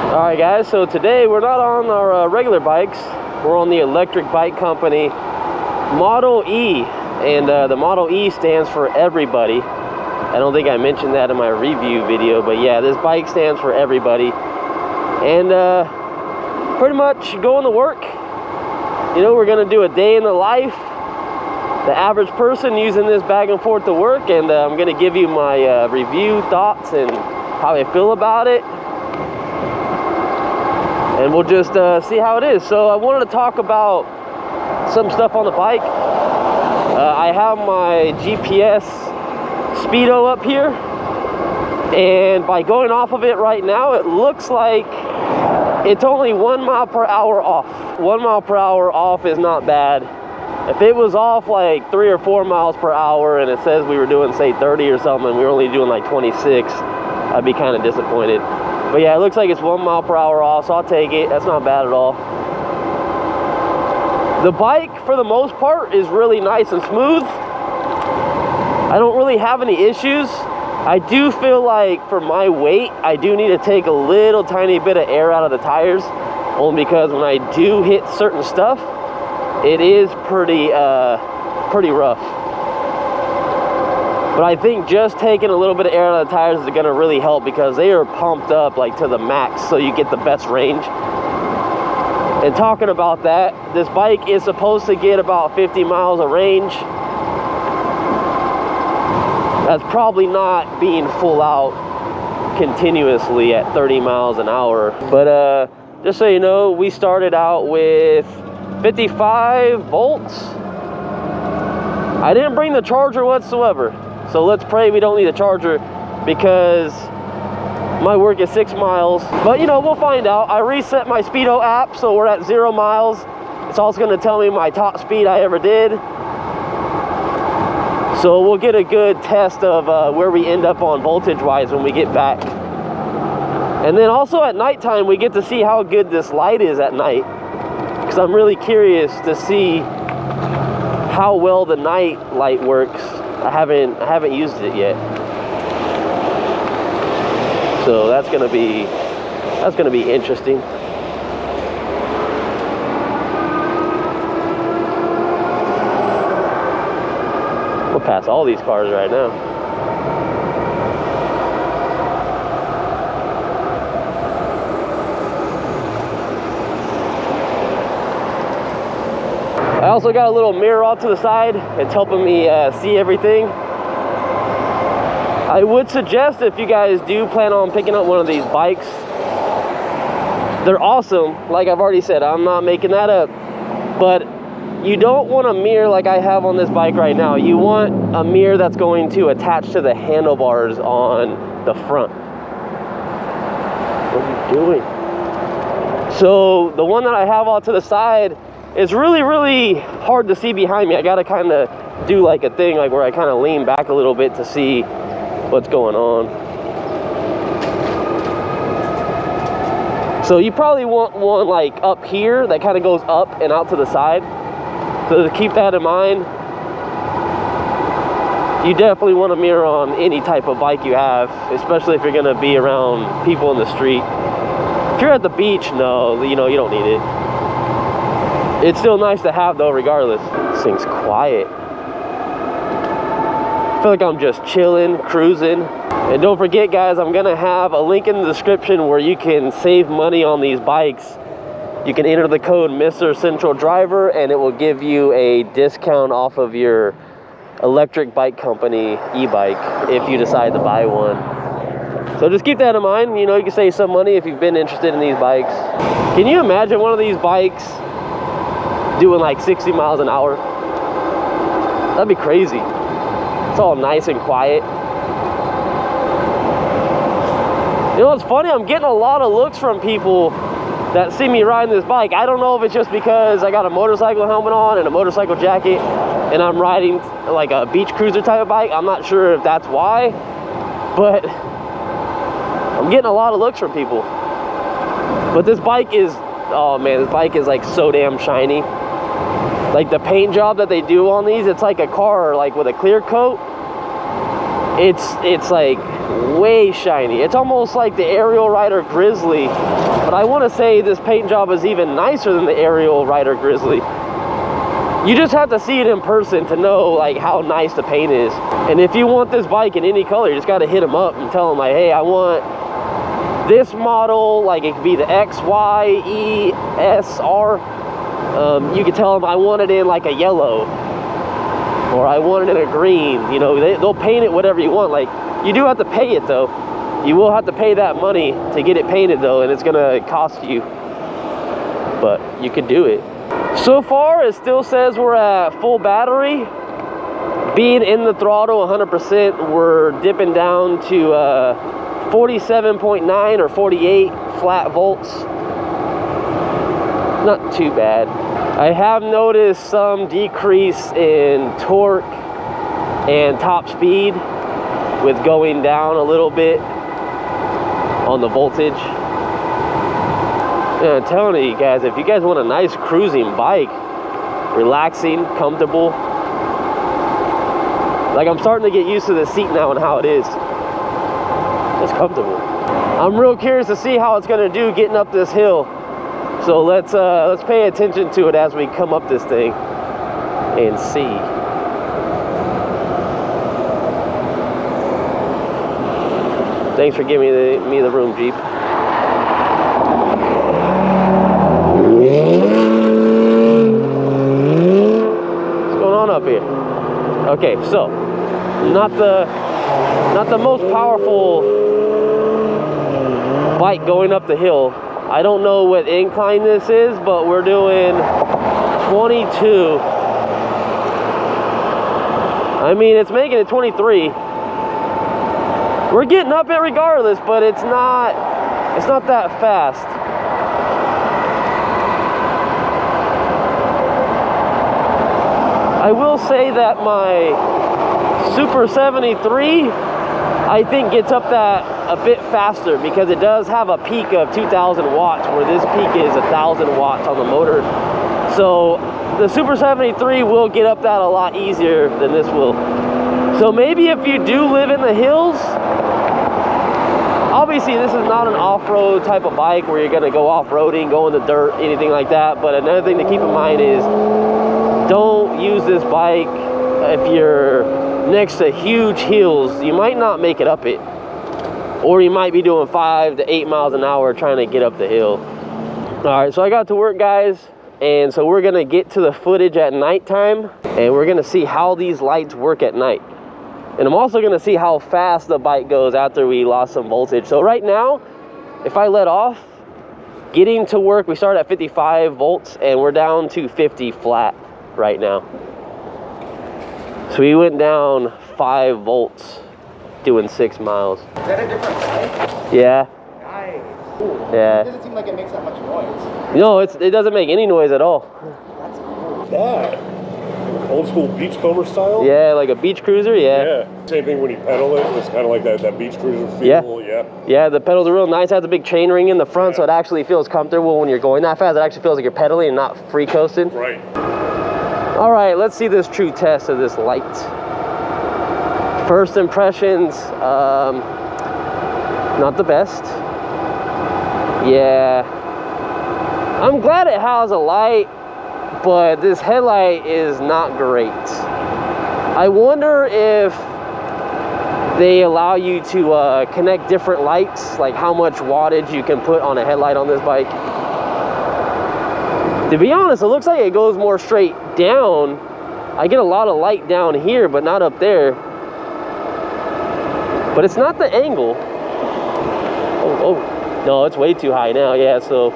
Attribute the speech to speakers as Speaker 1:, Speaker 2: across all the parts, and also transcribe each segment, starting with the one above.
Speaker 1: Alright guys, so today we're not on our regular bikes. We're on the electric bike company Model E, and the Model E stands for everybody. I don't think I mentioned that in my review video, but yeah, this bike stands for everybody. And pretty much going to work. You know, we're gonna do a day in the life, the average person using this back and forth to work, and I'm gonna give you my review thoughts and how I feel about it. And we'll just see how it is. So I wanted to talk about some stuff on the bike. I have my GPS speedo up here, and by going off of it right now, it looks like it's only 1 mile per hour off. 1 mile per hour off is not bad. If it was off like 3 or 4 miles per hour and it says we were doing say 30 or something, we were only doing like 26, I'd be kind of disappointed. But yeah, it looks like it's 1 mile per hour off, so I'll take it. That's not bad at all. The bike, for the most part, is really nice and smooth. I don't really have any issues. I do feel like for my weight, I do need to take a little tiny bit of air out of the tires, only because when I do hit certain stuff, it is pretty rough. But I think just taking a little bit of air out of the tires is gonna really help, because they are pumped up like to the max, so you get the best range. And talking about that, this bike is supposed to get about 50 miles of range. That's probably not being full out continuously at 30 miles an hour. But just so you know, we started out with 55 volts. I didn't bring the charger whatsoever. So let's pray we don't need a charger, because my work is 6 miles. But you know, we'll find out. I reset my Speedo app, so we're at 0 miles. It's also gonna tell me my top speed I ever did. So we'll get a good test of where we end up on voltage wise when we get back. And then also at nighttime, we get to see how good this light is at night, because I'm really curious to see how well the night light works. I haven't used it yet. So that's gonna be interesting. We'll pass all these cars right now. I also got a little mirror off to the side. It's helping me see everything. I would suggest, if you guys do plan on picking up one of these bikes, they're awesome. Like I've already said, I'm not making that up. But you don't want a mirror like I have on this bike right now. You want a mirror that's going to attach to the handlebars on the front. What are you doing? So the one that I have off to the side, it's really hard to see behind me. I gotta kind of do like a thing, like where I kind of lean back a little bit to see what's going on. So you probably want one like up here that kind of goes up and out to the side. So to keep that in mind, you definitely want a mirror on any type of bike you have, especially if you're gonna be around people in the street. If you're at the beach, no, you know, you don't need it. It's still nice to have though, regardless. This thing's quiet. I feel like I'm just chilling, cruising. And don't forget guys, I'm gonna have a link in the description where you can save money on these bikes. You can enter the code MrCentralDriver and it will give you a discount off of your electric bike company e-bike if you decide to buy one. So just keep that in mind. You know, you can save some money if you've been interested in these bikes. Can you imagine one of these bikes doing like 60 miles an hour? That'd be crazy. It's all nice and quiet. You know what's funny? I'm getting a lot of looks from people that see me riding this bike. I don't know if it's just because I got a motorcycle helmet on and a motorcycle jacket and I'm riding like a beach cruiser type of bike. I'm not sure if that's why, but I'm getting a lot of looks from people. But this bike is, oh man, this bike is like so damn shiny. Like the paint job that they do on these, it's like a car like with a clear coat. It's like way shiny. It's almost like the Aerial Rider Grizzly, but I want to say this paint job is even nicer than the Aerial Rider Grizzly. You just have to see it in person to know like how nice the paint is. And if you want this bike in any color, you just got to hit them up and tell them like, hey, I want this model, like it could be the X, Y, E, S, R. You can tell them I want it in like a yellow, or I want it in a green. You know, they'll paint it whatever you want. Like, you do have to pay it though. You will have to pay that money to get it painted though, and it's gonna cost you, but you can do it. So far, it still says we're at full battery. Being in the throttle 100%, we're dipping down to 47.9 or 48 flat volts. Not too bad. I have noticed some decrease in torque and top speed with going down a little bit on the voltage. And I'm telling you guys, if you guys want a nice cruising bike, relaxing, comfortable, like I'm starting to get used to the seat now and how it is. It's comfortable. I'm real curious to see how it's gonna do getting up this hill. So let's pay attention to it as we come up this thing and see. Thanks for giving me the room, Jeep. What's going on up here? Okay, so not the most powerful bike going up the hill. I don't know what incline this is, but we're doing 22. I mean, it's making it 23. We're getting up it regardless, but it's not that fast. I will say that my Super 73, I think gets up that a bit faster because it does have a peak of 2,000 watts, where this peak is 1,000 watts on the motor. So the Super 73 will get up that a lot easier than this will. So maybe if you do live in the hills, obviously this is not an off-road type of bike where you're gonna go off-roading, go in the dirt, anything like that. But another thing to keep in mind is don't use this bike if you're next to huge hills. You might not make it up it, or you might be doing 5 to 8 miles an hour trying to get up the hill. All right, so I got to work, guys, and so we're gonna get to the footage at nighttime, and we're gonna see how these lights work at night. And I'm also gonna see how fast the bike goes after we lost some voltage. So right now, if I let off, getting to work, we started at 55 volts and we're down to 50 flat right now. So we went down 5 volts doing 6 miles.
Speaker 2: Is that a different bike?
Speaker 1: Yeah.
Speaker 2: Nice. Cool.
Speaker 1: Yeah.
Speaker 2: It doesn't seem like it makes that much noise.
Speaker 1: No, it doesn't make any noise at all.
Speaker 2: That's cool.
Speaker 3: That old school beachcomber style?
Speaker 1: Yeah, like a beach cruiser, yeah.
Speaker 3: Same thing when you pedal it, it's kind of like that beach cruiser feel,
Speaker 1: Yeah, the pedals are real nice. It has a big chain ring in the front, so it actually feels comfortable when you're going that fast. It actually feels like you're pedaling and not free coasting.
Speaker 3: Right.
Speaker 1: All right, let's see this true test of this light. First impressions, not the best. Yeah, I'm glad it has a light, but this headlight is not great. I wonder if they allow you to connect different lights, like how much wattage you can put on a headlight on this bike. To be honest, it looks like it goes more straight down. I get a lot of light down here, but not up there. But it's not the angle. Oh, no, it's way too high now. Yeah, so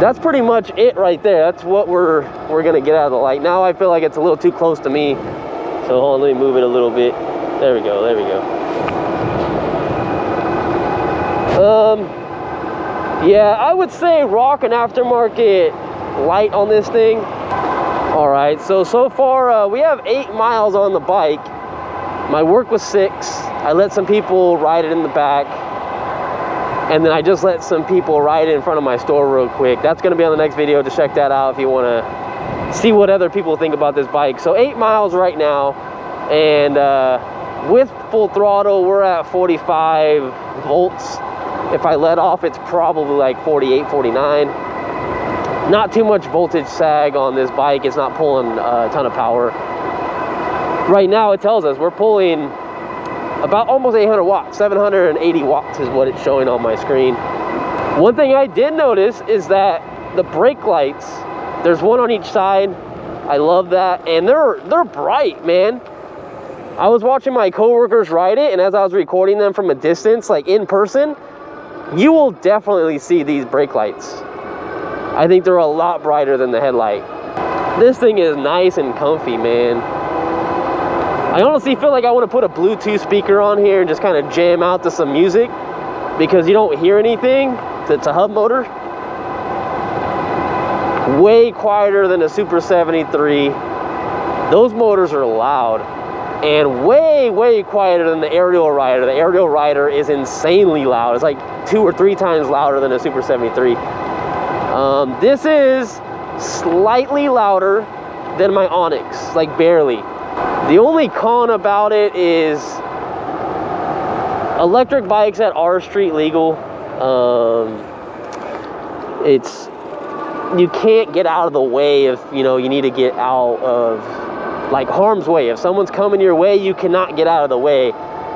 Speaker 1: that's pretty much it right there. That's what we're gonna get out of the light. Now I feel like it's a little too close to me. So hold on, let me move it a little bit. There we go, there we go. Yeah, I would say rock an aftermarket light on this thing. All right, so far we have 8 miles on the bike. My work was 6. I let some people ride it in the back. And then I just let some people ride it in front of my store real quick. That's gonna be on the next video. Just check that out if you wanna see what other people think about this bike. So 8 miles right now. And with full throttle, we're at 45 volts. If I let off, it's probably like 48, 49. Not too much voltage sag on this bike. It's not pulling a ton of power. Right now, it tells us we're pulling about almost 800 watts. 780 watts is what it's showing on my screen. One thing I did notice is that the brake lights, there's one on each side. I love that, and they're bright, man. I was watching my coworkers ride it, and as I was recording them from a distance, like in person, you will definitely see these brake lights. I think they're a lot brighter than the headlight. This thing is nice and comfy, man. I honestly feel like I want to put a Bluetooth speaker on here and just kind of jam out to some music, because you don't hear anything. It's a hub motor. Way quieter than a Super 73. Those motors are loud. And way quieter than the Aerial Rider. The Aerial Rider is insanely loud. It's like 2 or 3 times louder than a Super 73. This is slightly louder than my Onyx, like barely. The only con about it is electric bikes that are street legal, you can't get out of the way if, you know, you need to get out of like harm's way. If someone's coming your way, you cannot get out of the way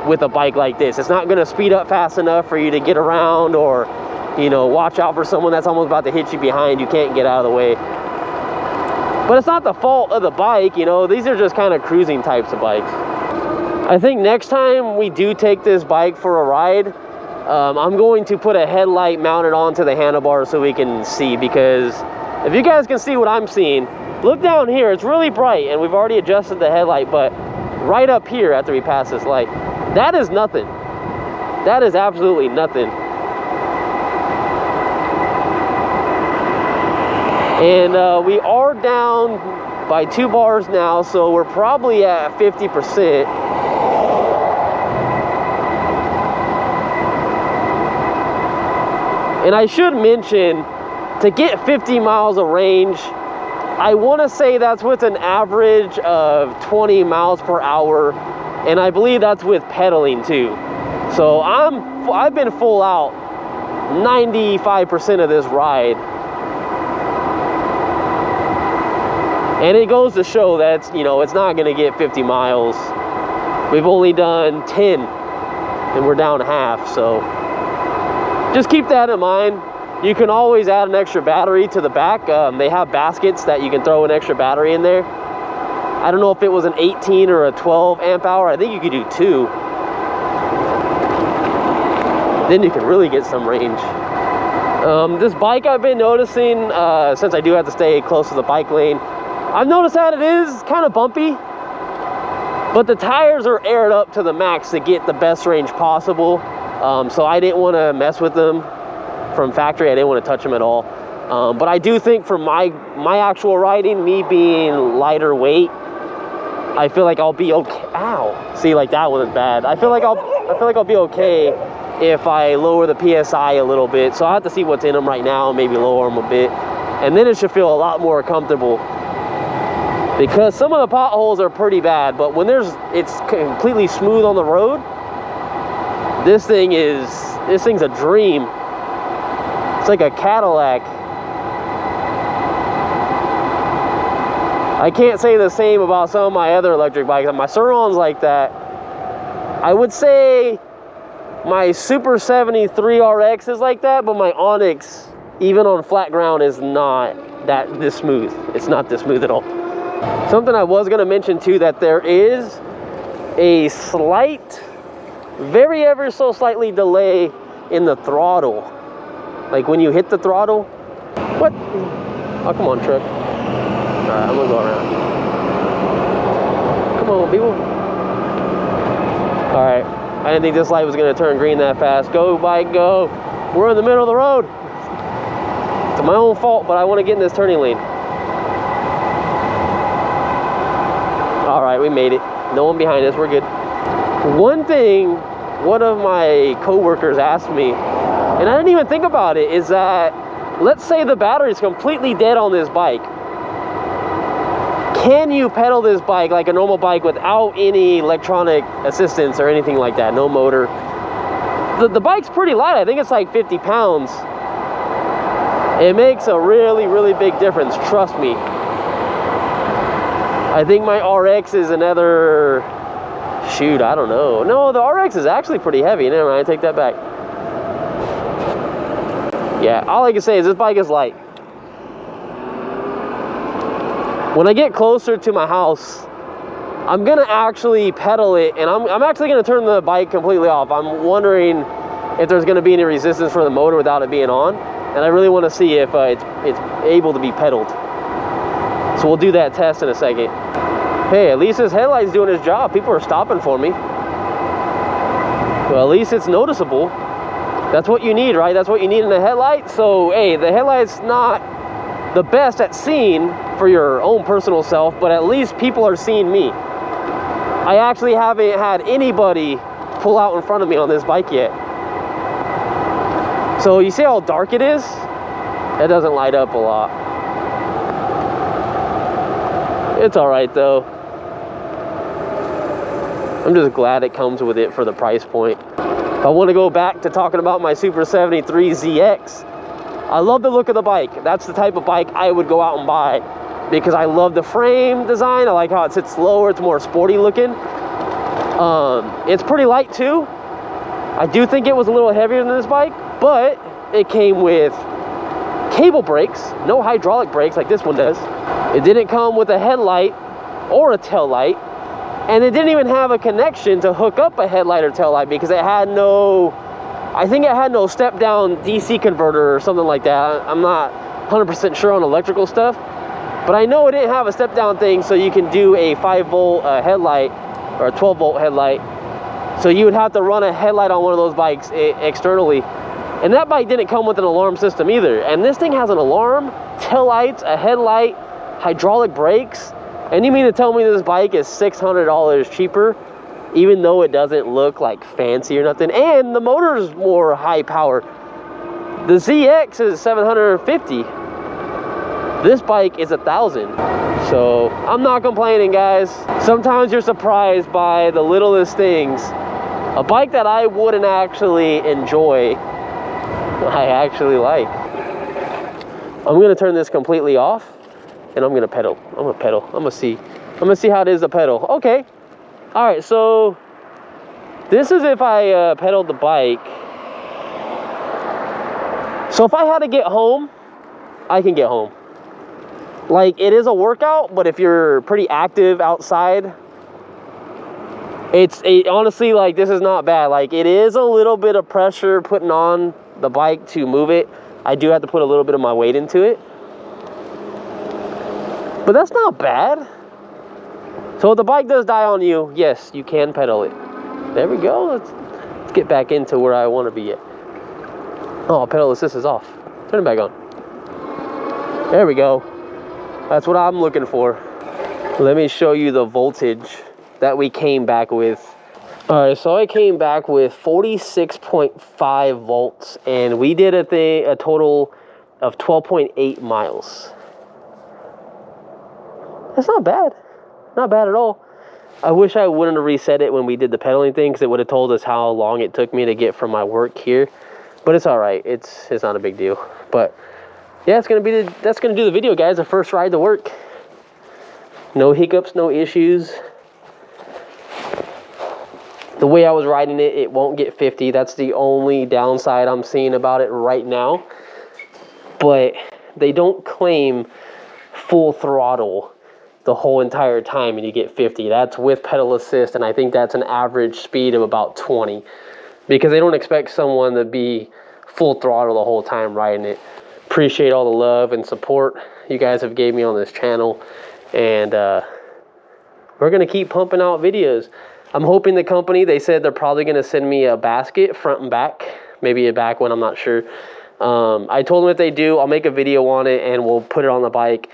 Speaker 1: with a bike like this. It's not going to speed up fast enough for you to get around, or, you know, watch out for someone that's almost about to hit you behind. You can't get out of the way. But it's not the fault of the bike, you know. These are just kind of cruising types of bikes. I think next time we do take this bike for a ride, I'm going to put a headlight mounted onto the handlebar so we can see, because if you guys can see what I'm seeing, look down here, it's really bright, and we've already adjusted the headlight, but right up here after we pass this light, that is nothing. That is absolutely nothing. And we are down by 2 bars now, so we're probably at 50%. And I should mention, to get 50 miles of range, I want to say that's with an average of 20 miles per hour, and I believe that's with pedaling too. So I've been full out 95% of this ride. And it goes to show that, you know, it's not going to get 50 miles. We've only done 10, and we're down half, so just keep that in mind. You can always add an extra battery to the back. They have baskets that you can throw an extra battery in there. I don't know if it was an 18 or a 12 amp hour. I think you could do 2. Then you can really get some range. This bike, I've been noticing, since I do have to stay close to the bike lane, I've noticed that it is kind of bumpy, but the tires are aired up to the max to get the best range possible. So I didn't want to mess with them from factory. I didn't want to touch them at all. But I do think for my actual riding, me being lighter weight, I feel like I'll be okay. Ow! See, like that wasn't bad. I feel like I'll be okay if I lower the PSI a little bit. So I have to see what's in them right now and maybe lower them a bit, and then it should feel a lot more comfortable. Because some of the potholes are pretty bad, but when it's completely smooth on the road, this thing's a dream. It's like a Cadillac. I can't say the same about some of my other electric bikes. My Surron's like that. I would say my Super 73 RX is like that, but my Onyx, even on flat ground, is not this smooth. It's not this smooth at all. Something I was going to mention too, that there is a slight, very ever so slightly delay in the throttle. Like when you hit the throttle. What? Oh, come on, truck. Alright, I'm gonna go around. Come on, people. Alright, I didn't think this light was gonna turn green that fast. Go, bike, go. We're in the middle of the road. It's my own fault, but I want to get in this turning lane. Alright, we made it. No one behind us, we're good. One thing one of my coworkers asked me, and I didn't even think about it, is that let's say the battery is completely dead on this bike. can you pedal this bike like a normal bike without any electronic assistance or anything like that? No motor. The bike's pretty light. I think it's like 50 pounds. It makes a really, really big difference. Trust me. I think my RX is another, shoot, I don't know. No, the RX is actually pretty heavy. Never mind, I take that back. Yeah, all I can say is this bike is light. When I get closer to my house, I'm gonna actually pedal it, and I'm actually gonna turn the bike completely off. I'm wondering if there's gonna be any resistance for the motor without it being on, and I really want to see if it's able to be pedaled. So we'll do that test in a second. Hey, at least this headlight's doing its job. People are stopping for me. Well, at least it's noticeable. That's what you need, right? That's what you need in a headlight. So, hey, the headlight's not the best at seeing for your own personal self, but at least people are seeing me. I actually haven't had anybody pull out in front of me on this bike yet. So you see how dark it is? It doesn't light up a lot. It's all right though. I'm just glad it comes with it for the price point. If I want to go back to talking about my Super 73 ZX, I love the look of the bike. That's the type of bike I would go out and buy because I love the frame design. I like how it sits lower. It's more sporty looking. It's pretty light too. I do think it was a little heavier than this bike, but it came with cable brakes, no hydraulic brakes like this one does. It didn't come with a headlight or a tail light, and it didn't even have a connection to hook up a headlight or tail light because it had no, I think it had no step down DC converter or something like that. I'm not 100% sure on electrical stuff, but I know it didn't have a step down thing so you can do a 5-volt headlight or a 12-volt headlight. So you would have to run a headlight on one of those bikes externally. And that bike didn't come with an alarm system either. And this thing has an alarm, tail lights, a headlight, hydraulic brakes. And you mean to tell me this bike is $600 cheaper, even though it doesn't look like fancy or nothing? And the motor's more high power. The ZX is $750. This bike is $1,000. So I'm not complaining, guys. Sometimes you're surprised by the littlest things. A bike that I wouldn't actually enjoy, I actually like. I'm gonna turn this completely off and I'm gonna pedal. I'm gonna see how it is to pedal. Okay. All right, so this is if I pedaled the bike. So if I had to get home, I can get home. Like, it is a workout, but if you're pretty active outside, honestly, like, this is not bad. Like, it is a little bit of pressure putting on the bike to move it. I do have to put a little bit of my weight into it, but that's not bad. So if the bike does die on you, yes, you can pedal it. There we go. Let's get back into where I want to be at. Oh, pedal assist is off. Turn it back on. There we go. That's what I'm looking for. Let me show you the voltage that we came back with. All right, so I came back with 46.5 volts, and we did a total of 12.8 miles. That's not bad. Not bad at all. I wish I wouldn't have reset it when we did the pedaling thing, because it would have told us how long it took me to get from my work here. But it's all right. It's not a big deal. But yeah, that's gonna do the video, guys. The first ride to work. No hiccups, no issues. The way I was riding it, it won't get 50. That's the only downside I'm seeing about it right now. But they don't claim full throttle the whole entire time and you get 50. That's with pedal assist, and I think that's an average speed of about 20. Because they don't expect someone to be full throttle the whole time riding it. Appreciate all the love and support you guys have gave me on this channel, and we're gonna keep pumping out videos. I'm hoping the company, they said they're probably gonna send me a basket front and back, maybe a back one, I'm not sure. I told them if they do, I'll make a video on it and we'll put it on the bike,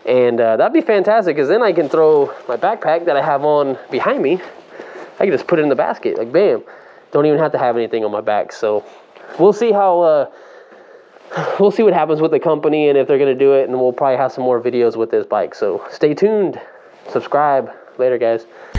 Speaker 1: and that'd be fantastic, because then I can throw my backpack that I have on behind me. I can just put it in the basket, like bam. Don't even have to have anything on my back. So we'll see how we'll see what happens with the company and if they're gonna do it, and we'll probably have some more videos with this bike. So stay tuned. subscribe. Later, guys.